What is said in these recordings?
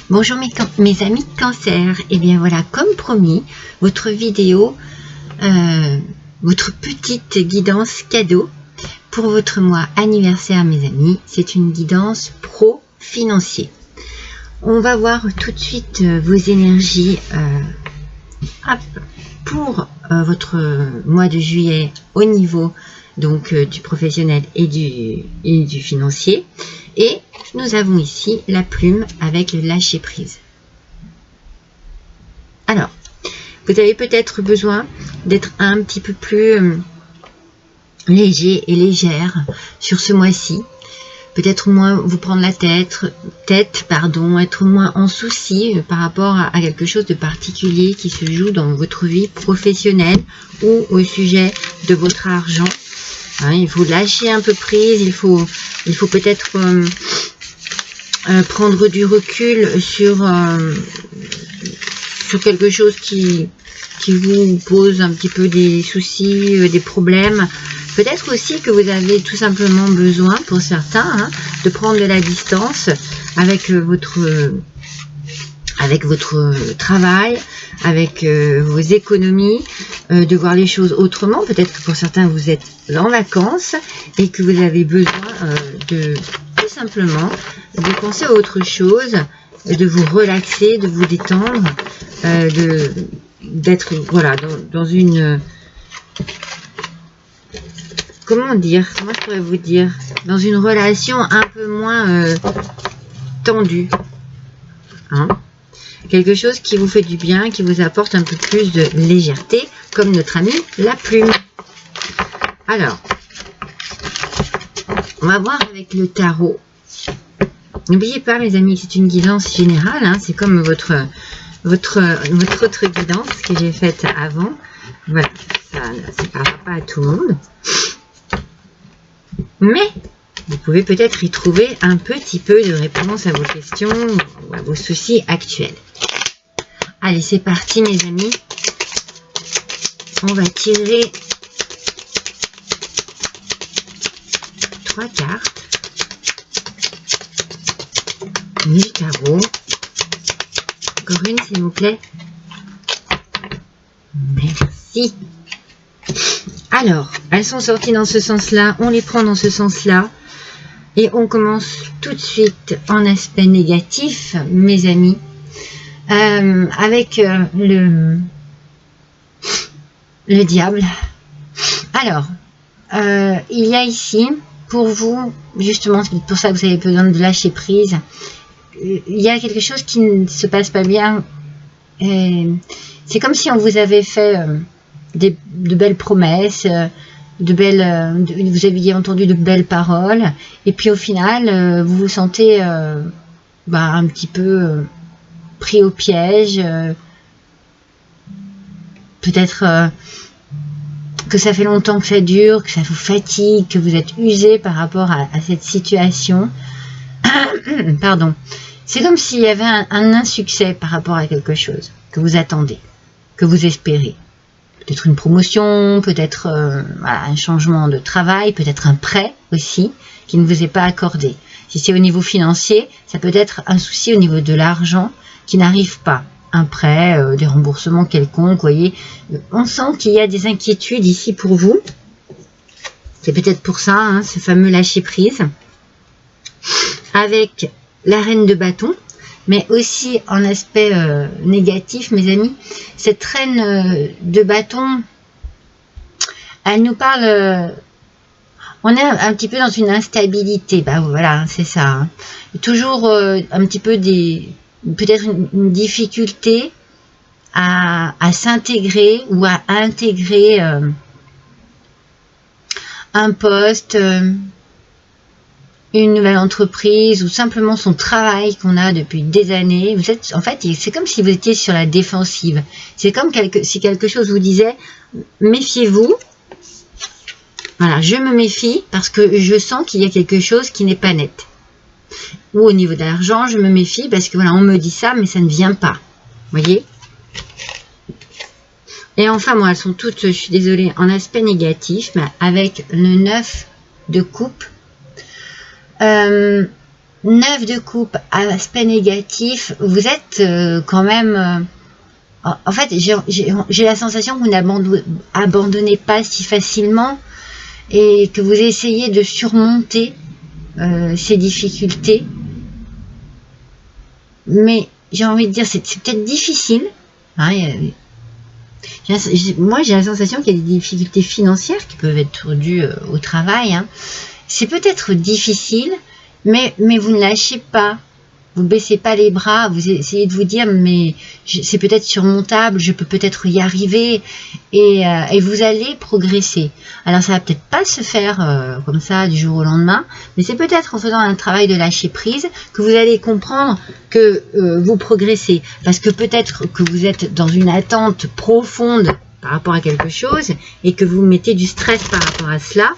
Bonjour mes amis Cancer, et bien voilà, comme promis, votre vidéo, votre petite guidance cadeau pour votre mois anniversaire mes amis, c'est une guidance pro-financier. On va voir tout de suite vos énergies pour votre mois de juillet au niveau donc du professionnel et du financier. Et nous avons ici la plume avec le lâcher prise. Alors, vous avez peut-être besoin d'être un petit peu plus léger et légère sur ce mois-ci. Peut-être moins vous prendre la tête, être moins en souci par rapport à quelque chose de particulier qui se joue dans votre vie professionnelle ou au sujet de votre argent. Hein, il faut lâcher un peu prise, il faut peut-être prendre du recul sur quelque chose qui vous pose un petit peu des soucis, des problèmes. Peut-être aussi que vous avez tout simplement besoin, pour certains, de prendre de la distance avec votre travail, avec vos économies, de voir les choses autrement. Peut-être que pour certains, vous êtes en vacances et que vous avez besoin de tout simplement de penser à autre chose, de vous relaxer, de vous détendre, d'être voilà, dans une... Comment je pourrais vous dire, dans une relation un peu moins tendue. Hein, quelque chose qui vous fait du bien, qui vous apporte un peu plus de légèreté, comme notre ami la plume. Alors, on va voir avec le tarot. N'oubliez pas, mes amis, c'est une guidance générale. Hein, c'est comme votre autre guidance que j'ai faite avant. Voilà, ça ne parlera pas à tout le monde. Mais vous pouvez peut-être y trouver un petit peu de réponse à vos questions ou à vos soucis actuels. Allez, c'est parti, mes amis. On va tirer 3 cartes. Du tarot. Encore une, s'il vous plaît. Merci. Alors, elles sont sorties dans ce sens-là. On les prend dans ce sens-là. Et on commence tout de suite en aspect négatif, mes amis. Avec le diable. Alors, il y a ici, pour vous, justement, c'est pour ça que vous avez besoin de lâcher prise. Il y a quelque chose qui ne se passe pas bien. C'est comme si on vous avait fait de belles promesses, vous aviez entendu de belles paroles, et puis au final, vous vous sentez un petit peu pris au piège. Peut-être que ça fait longtemps que ça dure, que ça vous fatigue, que vous êtes usé par rapport à cette situation. Pardon. C'est comme s'il y avait un insuccès par rapport à quelque chose que vous attendez, que vous espérez. Peut-être une promotion, peut-être un changement de travail, peut-être un prêt aussi qui ne vous est pas accordé. Si c'est au niveau financier, ça peut être un souci au niveau de l'argent qui n'arrive pas. Un prêt, des remboursements quelconques, vous voyez. On sent qu'il y a des inquiétudes ici pour vous. C'est peut-être pour ça, hein, ce fameux lâcher-prise. Avec la reine de bâton, mais aussi en aspect négatif, mes amis, cette reine de bâton, elle nous parle, on est un petit peu dans une instabilité, voilà, c'est ça, hein. Toujours un petit peu peut-être une difficulté à s'intégrer ou à intégrer un poste, une nouvelle entreprise ou simplement son travail qu'on a depuis des années. Vous êtes, en fait, c'est comme si vous étiez sur la défensive. C'est comme si quelque chose vous disait méfiez-vous. Voilà, je me méfie parce que je sens qu'il y a quelque chose qui n'est pas net. Ou au niveau de l'argent, je me méfie parce que voilà, on me dit ça, mais ça ne vient pas. Vous voyez? Et enfin, moi, elles sont toutes, je suis désolée, en aspect négatif, mais avec le 9 de coupe. 9 de coupe à aspect négatif, vous êtes quand même... en fait, j'ai la sensation que vous n'abandonnez pas si facilement et que vous essayez de surmonter ces difficultés. Mais j'ai envie de dire, c'est peut-être difficile. Hein, moi, j'ai la sensation qu'il y a des difficultés financières qui peuvent être dues au travail. Hein. C'est peut-être difficile, mais vous ne lâchez pas. Vous ne baissez pas les bras, vous essayez de vous dire, mais c'est peut-être surmontable, je peux peut-être y arriver, et vous allez progresser. Alors ça va peut-être pas se faire comme ça du jour au lendemain, mais c'est peut-être en faisant un travail de lâcher prise que vous allez comprendre que vous progressez. Parce que peut-être que vous êtes dans une attente profonde par rapport à quelque chose, et que vous mettez du stress par rapport à cela.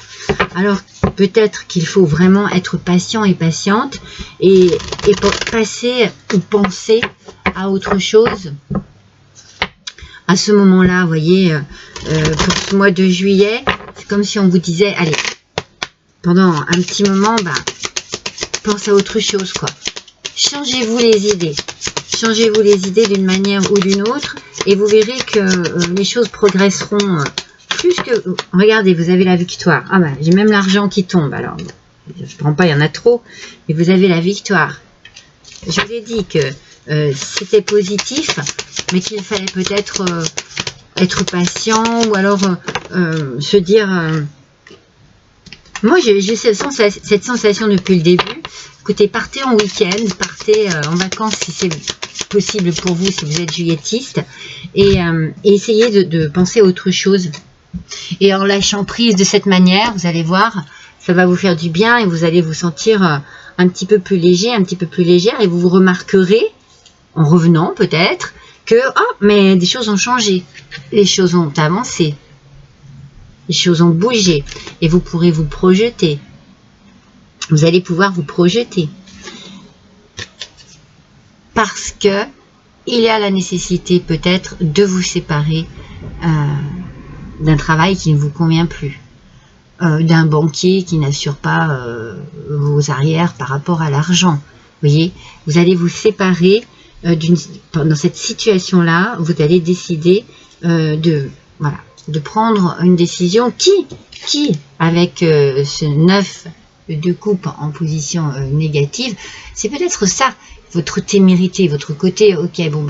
Alors peut-être qu'il faut vraiment être patient et patiente et passer ou penser à autre chose. À ce moment-là, vous voyez, pour ce mois de juillet, c'est comme si on vous disait, allez, pendant un petit moment, pense à autre chose, quoi. Changez-vous les idées. Changez-vous les idées d'une manière ou d'une autre et vous verrez que les choses progresseront plus que... Regardez, vous avez la victoire. Ah ben, j'ai même l'argent qui tombe. Alors, je ne prends pas, il y en a trop. Mais vous avez la victoire. Je vous ai dit que c'était positif, mais qu'il fallait peut-être être patient ou alors se dire... moi, j'ai cette sensation depuis le début. Écoutez, partez en week-end, partez en vacances si c'est possible pour vous, si vous êtes juillettiste, et essayez de penser à autre chose. Et en lâchant prise de cette manière, vous allez voir, ça va vous faire du bien et vous allez vous sentir un petit peu plus léger, un petit peu plus légère, et vous vous remarquerez, en revenant peut-être, que oh, mais des choses ont changé, les choses ont avancé, les choses ont bougé, et vous pourrez vous projeter. Vous allez pouvoir vous projeter. Parce que il y a la nécessité peut-être de vous séparer d'un travail qui ne vous convient plus, d'un banquier qui n'assure pas vos arrières par rapport à l'argent. Vous voyez, vous allez vous séparer dans cette situation-là, vous allez décider de prendre une décision qui avec ce 9 de coupe en position négative, c'est peut-être ça, votre témérité, votre côté, ok, bon,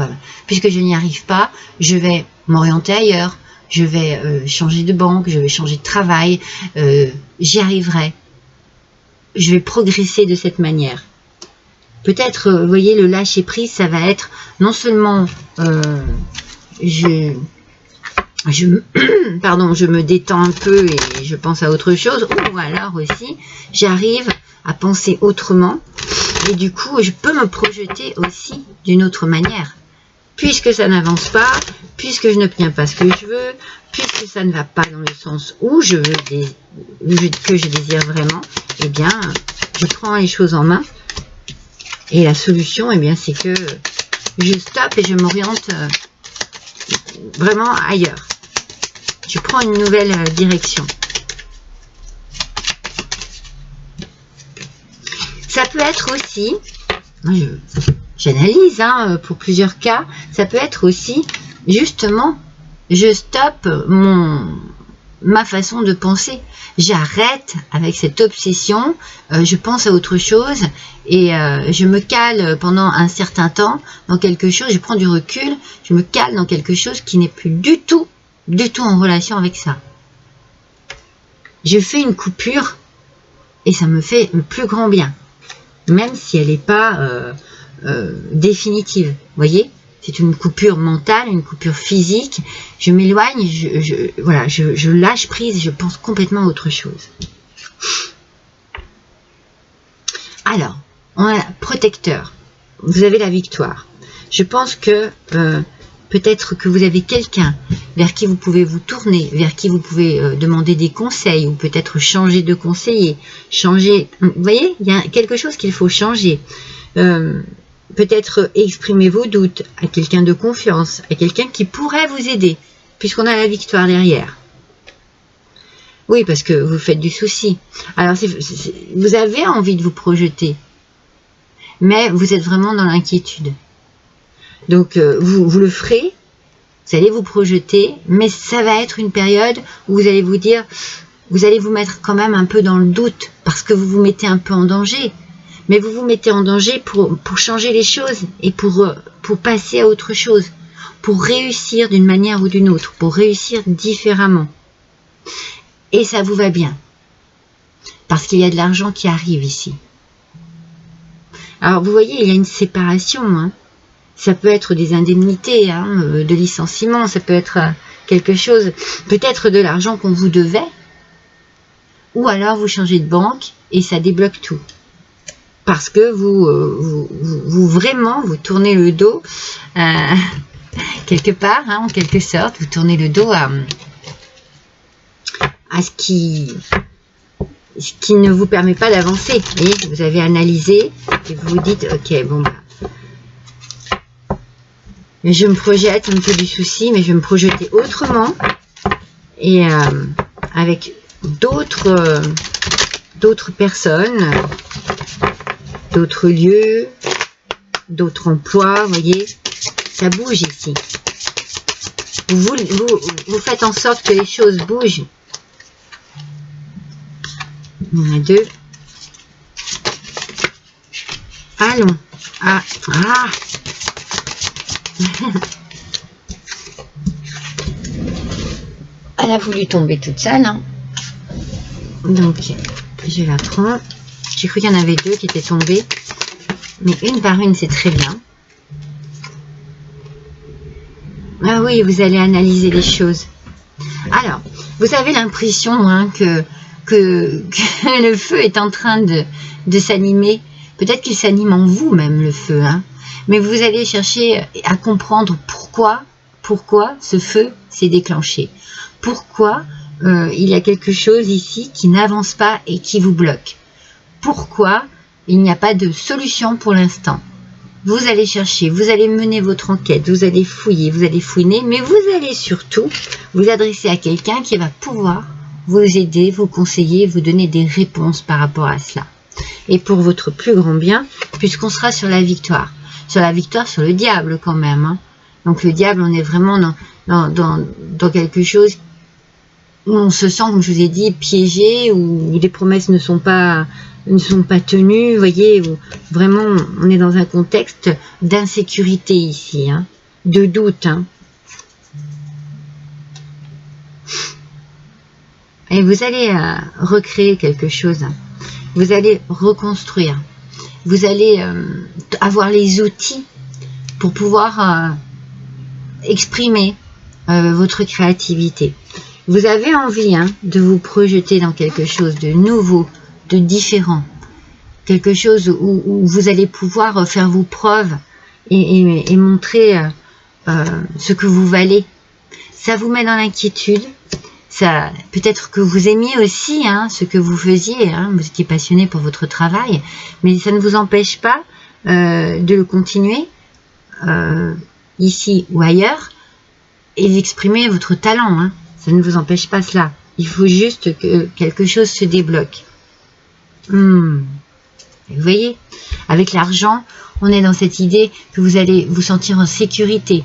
puisque je n'y arrive pas, je vais m'orienter ailleurs, je vais changer de banque, je vais changer de travail, j'y arriverai, je vais progresser de cette manière. Peut-être, vous voyez, le lâcher prise, ça va être non seulement je me détends un peu et je pense à autre chose, ou alors aussi, j'arrive à penser autrement, et du coup, je peux me projeter aussi d'une autre manière. Puisque ça n'avance pas, puisque je n'obtiens pas ce que je veux, puisque ça ne va pas dans le sens où je veux, que je désire vraiment, eh bien, je prends les choses en main, et la solution, eh bien, c'est que je stoppe et je m'oriente vraiment ailleurs. Je prends une nouvelle direction. Ça peut être aussi, j'analyse pour plusieurs cas, ça peut être aussi, justement, je stoppe ma façon de penser. J'arrête avec cette obsession, je pense à autre chose et je me cale pendant un certain temps dans quelque chose, je prends du recul, je me cale dans quelque chose qui n'est plus du tout en relation avec ça. Je fais une coupure et ça me fait le plus grand bien, même si elle n'est pas définitive. Vous voyez, c'est une coupure mentale, une coupure physique. Je m'éloigne, je lâche prise, je pense complètement à autre chose. Alors, on a protecteur. Vous avez la victoire. Je pense que peut-être que vous avez quelqu'un vers qui vous pouvez vous tourner, vers qui vous pouvez demander des conseils, ou peut-être changer de conseiller, changer. Vous voyez, il y a quelque chose qu'il faut changer. Peut-être exprimer vos doutes à quelqu'un de confiance, à quelqu'un qui pourrait vous aider, puisqu'on a la victoire derrière. Oui, parce que vous faites du souci. Alors, vous avez envie de vous projeter. mais vous êtes vraiment dans l'inquiétude. Donc, vous le ferez, vous allez vous projeter, mais ça va être une période où vous allez vous dire, vous allez vous mettre quand même un peu dans le doute, parce que vous vous mettez un peu en danger. Mais vous vous mettez en danger pour changer les choses et pour passer à autre chose, pour réussir d'une manière ou d'une autre, pour réussir différemment. Et ça vous va bien, parce qu'il y a de l'argent qui arrive ici. Alors vous voyez, il y a une séparation, hein. Ça peut être des indemnités, hein, de licenciement, ça peut être quelque chose, peut-être de l'argent qu'on vous devait, ou alors vous changez de banque et ça débloque tout. Parce que vous vraiment, vous tournez le dos, quelque part, hein, en quelque sorte, vous tournez le dos à ce qui ne vous permet pas d'avancer. Vous avez analysé et vous vous dites, ok, bon, je me projette un peu du souci, mais je vais me projeter autrement et avec d'autres personnes, d'autres lieux, d'autres emplois, vous voyez, ça bouge ici. Vous faites en sorte que les choses bougent. Il y en a deux. Allons. Ah. Elle a voulu tomber toute seule, hein. Donc, je la prends. J'ai cru qu'il y en avait deux qui étaient tombées. Mais une par une, c'est très bien. Ah oui, vous allez analyser les choses. Alors, vous avez l'impression, hein, que le feu est en train de s'animer. Peut-être qu'il s'anime en vous même, le feu, hein. Mais vous allez chercher à comprendre pourquoi ce feu s'est déclenché. Pourquoi il y a quelque chose ici qui n'avance pas et qui vous bloque. Pourquoi il n'y a pas de solution pour l'instant. Vous allez chercher, vous allez mener votre enquête, vous allez fouiller, vous allez fouiner, mais vous allez surtout vous adresser à quelqu'un qui va pouvoir vous aider, vous conseiller, vous donner des réponses par rapport à cela. Et pour votre plus grand bien, puisqu'on sera sur la victoire sur le diable quand même, hein. Donc le diable, on est vraiment dans quelque chose où on se sent, comme je vous ai dit, piégé, où les promesses ne sont pas tenues, vous voyez, où vraiment on est dans un contexte d'insécurité ici, hein, de doute, hein. Et vous allez recréer quelque chose, hein. Vous allez reconstruire, vous allez avoir les outils pour pouvoir exprimer votre créativité. Vous avez envie, hein, de vous projeter dans quelque chose de nouveau, de différent, quelque chose où vous allez pouvoir faire vos preuves et montrer ce que vous valez. Ça vous met dans l'inquiétude. Ça, peut-être que vous aimiez aussi, hein, ce que vous faisiez, hein, vous étiez passionné pour votre travail, mais ça ne vous empêche pas de le continuer ici ou ailleurs et d'exprimer votre talent, hein. Ça ne vous empêche pas cela. Il faut juste que quelque chose se débloque. Vous voyez, avec l'argent, on est dans cette idée que vous allez vous sentir en sécurité.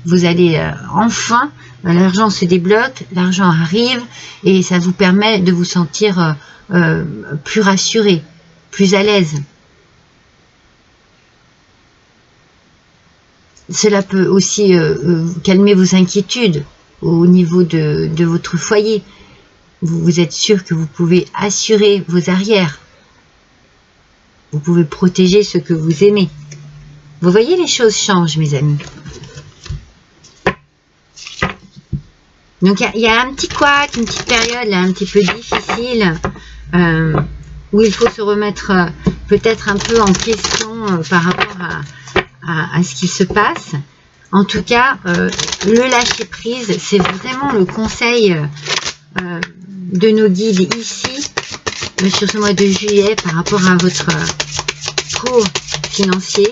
Vous allez enfin, l'argent se débloque, l'argent arrive et ça vous permet de vous sentir plus rassuré, plus à l'aise. Cela peut aussi calmer vos inquiétudes au niveau de votre foyer. Vous êtes sûr que vous pouvez assurer vos arrières. Vous pouvez protéger ce que vous aimez. Vous voyez, les choses changent, mes amis. Donc, il y a un petit couac, une petite période là, un petit peu difficile, où il faut se remettre peut-être un peu en question par rapport à ce qui se passe. En tout cas, le lâcher prise, c'est vraiment le conseil de nos guides ici, sur ce mois de juillet, par rapport à votre cours financier,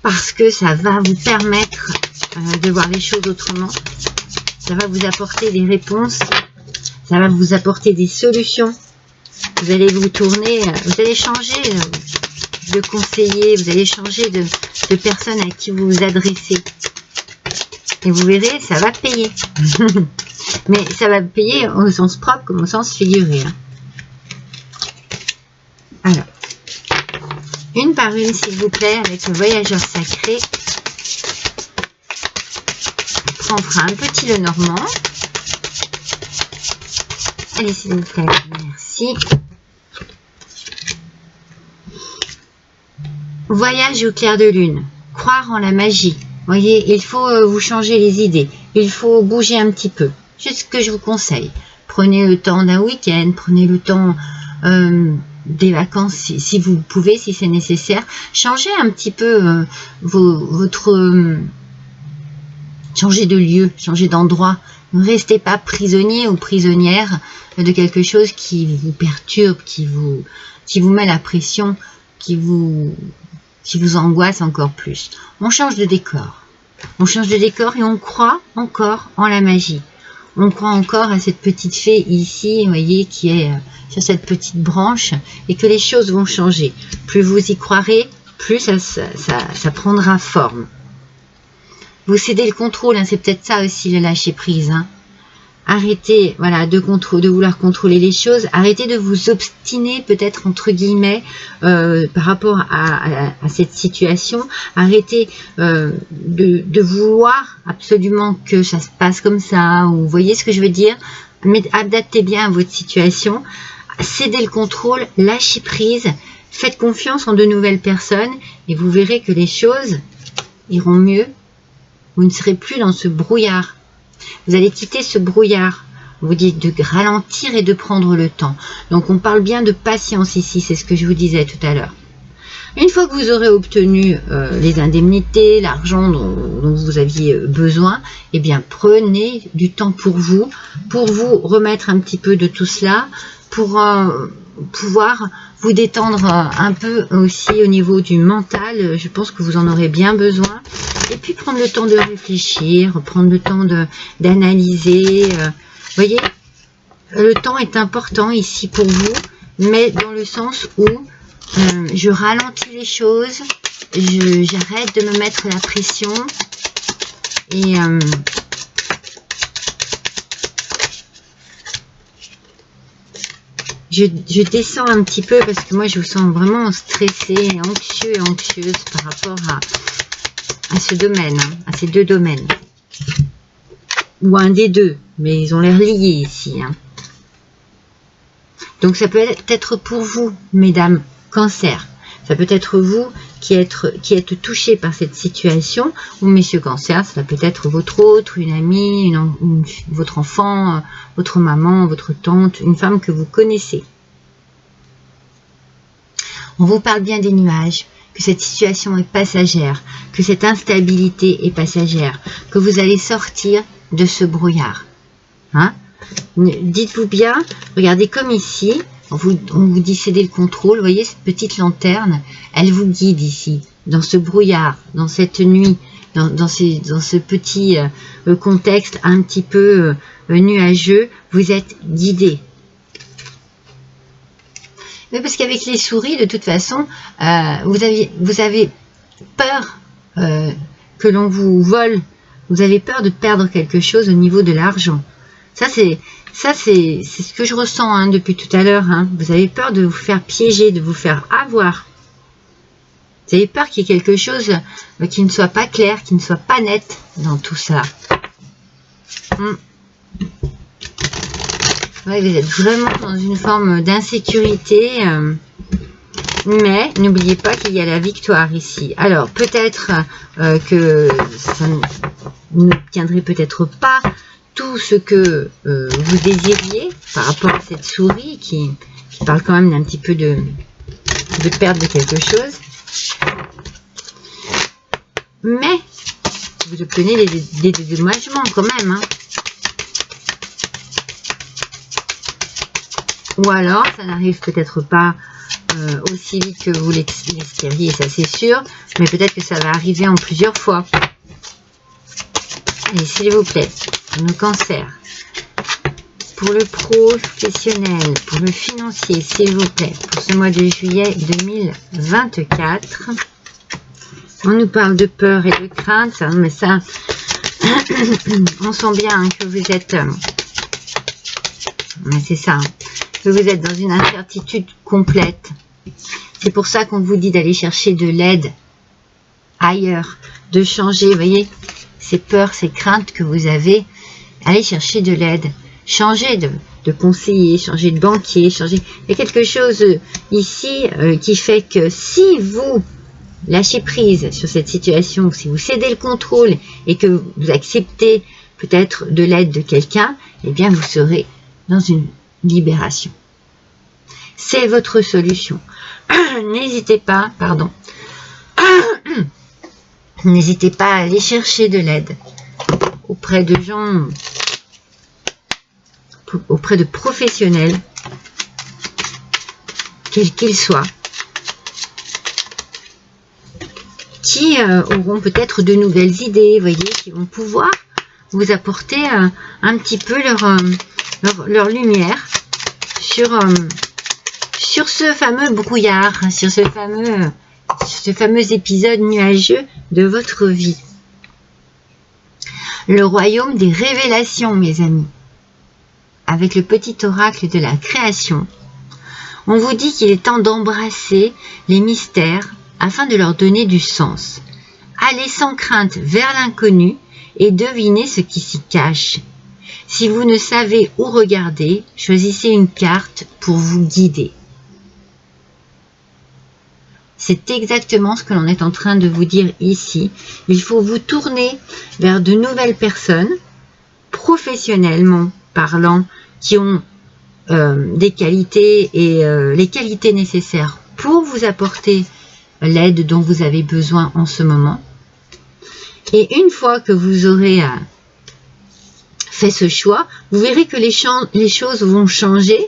parce que ça va vous permettre de voir les choses autrement. Ça va vous apporter des réponses, ça va vous apporter des solutions. Vous allez vous tourner, vous allez changer de conseiller, vous allez changer de personne à qui vous vous adressez. Et vous verrez, ça va payer. Mais ça va payer au sens propre comme au sens figuré. Hein. Alors, une par une, s'il vous plaît, avec le voyageur sacré. Après, on fera un petit Lenormand. Allez, s'il vous plaît, merci. Voyage au clair de lune. Croire en la magie. Vous voyez, il faut vous changer les idées. Il faut bouger un petit peu. C'est ce que je vous conseille. Prenez le temps d'un week-end. Prenez le temps des vacances si vous pouvez, si c'est nécessaire. Changez un petit peu changez de lieu, changez d'endroit. Ne restez pas prisonnier ou prisonnière de quelque chose qui vous perturbe, qui vous met la pression, qui vous angoisse encore plus. On change de décor. On change de décor et on croit encore en la magie. On croit encore à cette petite fée ici, vous voyez, qui est sur cette petite branche et que les choses vont changer. Plus vous y croirez, plus ça prendra forme. Vous cédez le contrôle, hein, c'est peut-être ça aussi le lâcher prise. Hein. Arrêtez, voilà, de vouloir contrôler les choses. Arrêtez de vous obstiner, peut-être entre guillemets, par rapport à cette situation. Arrêtez de vouloir absolument que ça se passe comme ça. Ou, vous voyez ce que je veux dire? Mais adaptez bien à votre situation. Cédez le contrôle, lâchez prise. Faites confiance en de nouvelles personnes et vous verrez que les choses iront mieux. Vous ne serez plus dans ce brouillard. Vous allez quitter ce brouillard. On vous dit de ralentir et de prendre le temps. Donc on parle bien de patience ici, c'est ce que je vous disais tout à l'heure. Une fois que vous aurez obtenu les indemnités, l'argent dont vous aviez besoin, eh bien prenez du temps pour vous remettre un petit peu de tout cela, pour pouvoir vous détendre un peu aussi au niveau du mental. Je pense que vous en aurez bien besoin. Et puis prendre le temps de réfléchir, prendre le temps d'analyser. Vous voyez, le temps est important ici pour vous, mais dans le sens où je ralentis les choses, j'arrête de me mettre la pression et je descends un petit peu parce que moi je vous sens vraiment stressée, anxieux et anxieuse par rapport à ce domaine, hein, à ces deux domaines. Ou un des deux, mais ils ont l'air liés ici. Hein. Donc ça peut être pour vous, mesdames, cancer. Ça peut être vous qui êtes touché par cette situation, ou messieurs cancer, ça peut être votre autre, une amie, votre enfant, votre maman, votre tante, une femme que vous connaissez. On vous parle bien des nuages, que cette situation est passagère, que cette instabilité est passagère, que vous allez sortir de ce brouillard. Hein? Dites-vous bien, regardez comme ici, on vous dit céder le contrôle, vous voyez cette petite lanterne, elle vous guide ici, dans ce brouillard, dans cette nuit, dans ce petit contexte un petit peu nuageux, vous êtes guidé. Mais parce qu'avec les souris, de toute façon, vous avez peur que l'on vous vole, vous avez peur de perdre quelque chose au niveau de l'argent. Ça, c'est ce que je ressens hein, depuis tout à l'heure. Hein. Vous avez peur de vous faire piéger, de vous faire avoir. Vous avez peur qu'il y ait quelque chose qui ne soit pas clair, qui ne soit pas net dans tout ça. Ouais, vous êtes vraiment dans une forme d'insécurité. Mais n'oubliez pas qu'il y a la victoire ici. Alors, peut-être que ça n'obtiendrait peut-être pas tout ce que vous désiriez par rapport à cette souris qui parle quand même d'un petit peu de perte de quelque chose. Mais vous obtenez des dédommagements quand même. Hein. Ou alors, ça n'arrive peut-être pas aussi vite que vous l'espériez, ça c'est sûr. Mais peut-être que ça va arriver en plusieurs fois. Et s'il vous plaît, nos cancers, pour le professionnel, pour le financier, s'il vous plaît, pour ce mois de juillet 2024. On nous parle de peur et de crainte, hein, mais ça, on sent bien hein, que vous êtes... mais c'est ça, hein, que vous êtes dans une incertitude complète. C'est pour ça qu'on vous dit d'aller chercher de l'aide ailleurs, de changer, vous voyez, ces peurs, ces craintes que vous avez, allez chercher de l'aide, changer de conseiller, changer de banquier, changer... Il y a quelque chose ici qui fait que si vous lâchez prise sur cette situation, si vous cédez le contrôle et que vous acceptez peut-être de l'aide de quelqu'un, eh bien vous serez dans une libération. C'est votre solution. N'hésitez pas, pardon, n'hésitez pas à aller chercher de l'aide auprès de gens, auprès de professionnels, quels qu'ils soient, qui auront peut-être de nouvelles idées, vous voyez, qui vont pouvoir vous apporter un petit peu leur lumière sur ce fameux brouillard, sur ce fameux épisode nuageux de votre vie. Le royaume des révélations, mes amis. Avec le petit oracle de la création, on vous dit qu'il est temps d'embrasser les mystères afin de leur donner du sens. Allez sans crainte vers l'inconnu et devinez ce qui s'y cache. Si vous ne savez où regarder, choisissez une carte pour vous guider. C'est exactement ce que l'on est en train de vous dire ici. Il faut vous tourner vers de nouvelles personnes, professionnellement parlant, qui ont des qualités et les qualités nécessaires pour vous apporter l'aide dont vous avez besoin en ce moment. Et une fois que vous aurez fait ce choix, vous verrez que les choses vont changer,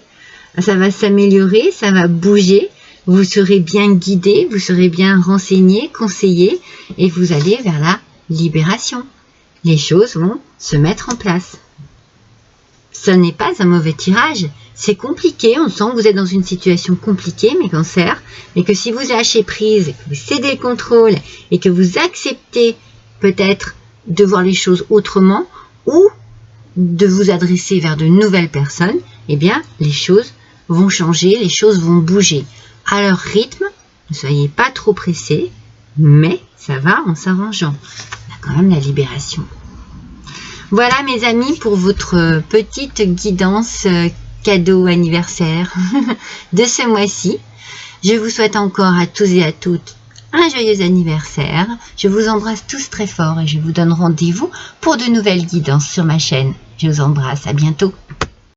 ça va s'améliorer, ça va bouger, vous serez bien guidé, vous serez bien renseigné, conseillé, et vous allez vers la libération. Les choses vont se mettre en place. Ce n'est pas un mauvais tirage, c'est compliqué, on sent que vous êtes dans une situation compliquée, mes cancers, mais que si vous lâchez prise, que vous cédez le contrôle, et que vous acceptez peut-être de voir les choses autrement, ou de vous adresser vers de nouvelles personnes, eh bien, les choses vont changer, les choses vont bouger. À leur rythme, ne soyez pas trop pressés, mais ça va en s'arrangeant. Il y a quand même la libération. Voilà mes amis pour votre petite guidance cadeau anniversaire de ce mois-ci. Je vous souhaite encore à tous et à toutes un joyeux anniversaire. Je vous embrasse tous très fort et je vous donne rendez-vous pour de nouvelles guidances sur ma chaîne. Je vous embrasse, à bientôt.